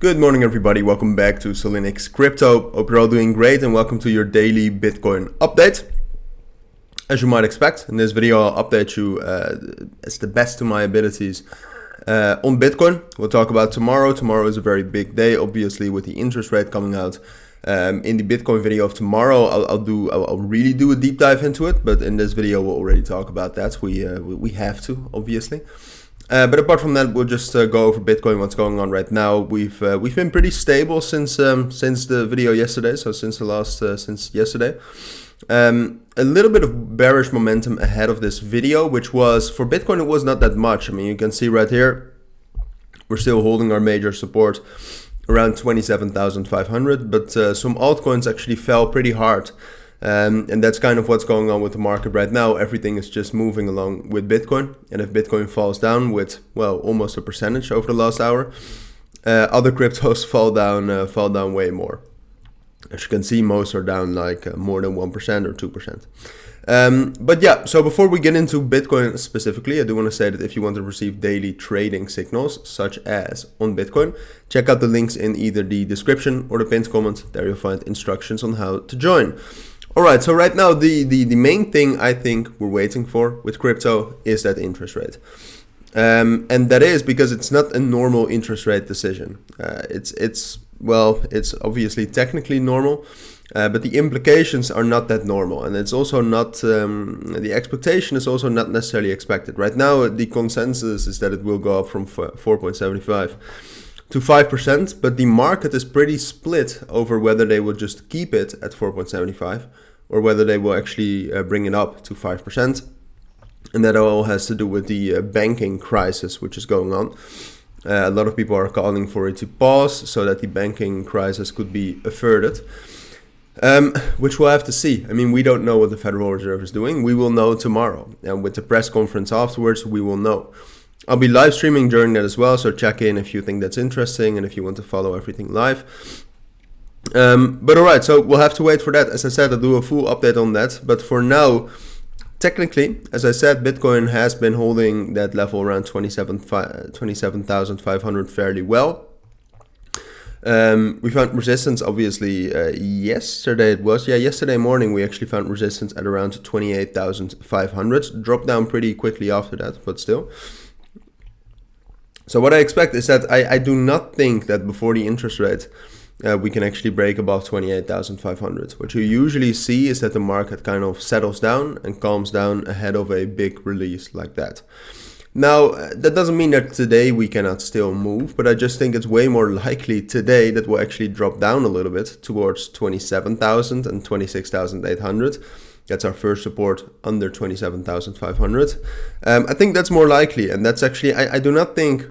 Good morning everybody, welcome back to Cilinix Crypto. Hope you're all doing great and welcome to your daily Bitcoin update. As you might expect, in this video I'll update you as the best to my abilities on Bitcoin. We'll talk about tomorrow. Tomorrow is a very big day, obviously, with the interest rate coming out. In the Bitcoin video of tomorrow, I'll really do a deep dive into it, but in this video we'll already talk about that. We have to, obviously. But apart from that, we'll just go over Bitcoin, what's going on right now. We've been pretty stable since the video yesterday, so since yesterday. A little bit of bearish momentum ahead of this video, which was, for Bitcoin, it was not that much. I mean, you can see right here, we're still holding our major support around 27,500, but some altcoins actually fell pretty hard. And that's kind of what's going on with the market right now. Everything is just moving along with Bitcoin. And if Bitcoin falls down with, well, almost a percentage over the last hour, other cryptos fall down way more. As you can see, most are down like more than 1% or 2%. But yeah, so before we get into Bitcoin specifically, I do want to say that if you want to receive daily trading signals, such as on Bitcoin, check out the links in either the description or the pinned comment. There you'll find instructions on how to join. Alright, so right now the main thing I think we're waiting for with crypto is that interest rate. And that is because it's not a normal interest rate decision. It's obviously technically normal, but the implications are not that normal, and it's also not, the expectation is also not necessarily expected. Right now the consensus is that it will go up from 4.75 to 5%, but the market is pretty split over whether they will just keep it at 4.75 or whether they will actually bring it up to 5%. And that all has to do with the banking crisis which is going on. A lot of people are calling for it to pause so that the banking crisis could be averted, which we'll have to see. I mean, we don't know what the Federal Reserve is doing. We will know tomorrow, and with the press conference afterwards, we will know. I'll be live streaming during that as well, so check in if you think that's interesting and if you want to follow everything live. But alright, so we'll have to wait for that. As I said, I'll do a full update on that. But for now, technically, as I said, Bitcoin has been holding that level around 27,500 fairly well. We found resistance, obviously, yesterday it was. Yeah, yesterday morning we actually found resistance at around 28,500. Dropped down pretty quickly after that, but still. So what I expect is that I do not think that before the interest rate we can actually break above 28,500. What you usually see is that the market kind of settles down and calms down ahead of a big release like that. Now, that doesn't mean that today we cannot still move, but I just think it's way more likely today that we'll actually drop down a little bit towards 27,000 and 26,800. That's our first support under 27,500. I think that's more likely, and that's actually, I don't think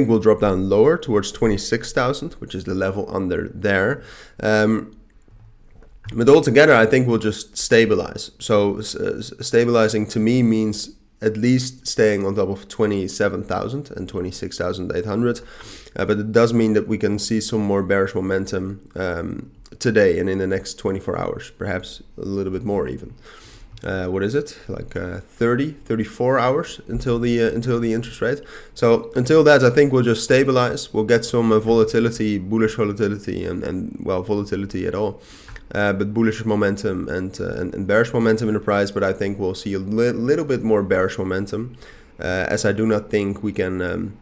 we'll drop down lower towards 26,000, which is the level under there. But altogether, I think we'll just stabilize. So stabilizing to me means at least staying on top of 27,000 and 26,800. But it does mean that we can see some more bearish momentum today and in the next 24 hours, perhaps a little bit more even. What is it, like 34 hours until the interest rate. So until that, I think we'll just stabilize. We'll get some volatility, bullish volatility, and well, volatility at all, but bullish momentum and bearish momentum in the price. But I think we'll see a little bit more bearish momentum, as I do not think we can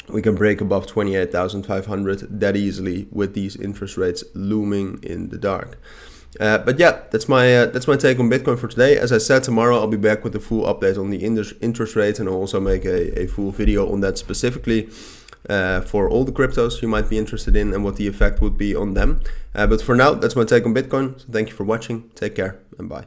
break above 28,500 that easily with these interest rates looming in the dark. But yeah, that's my take on Bitcoin for today. As I said, tomorrow I'll be back with a full update on the interest rate, and I'll also make a full video on that specifically for all the cryptos you might be interested in and what the effect would be on them. But for now, that's my take on Bitcoin. So thank you for watching. Take care and bye.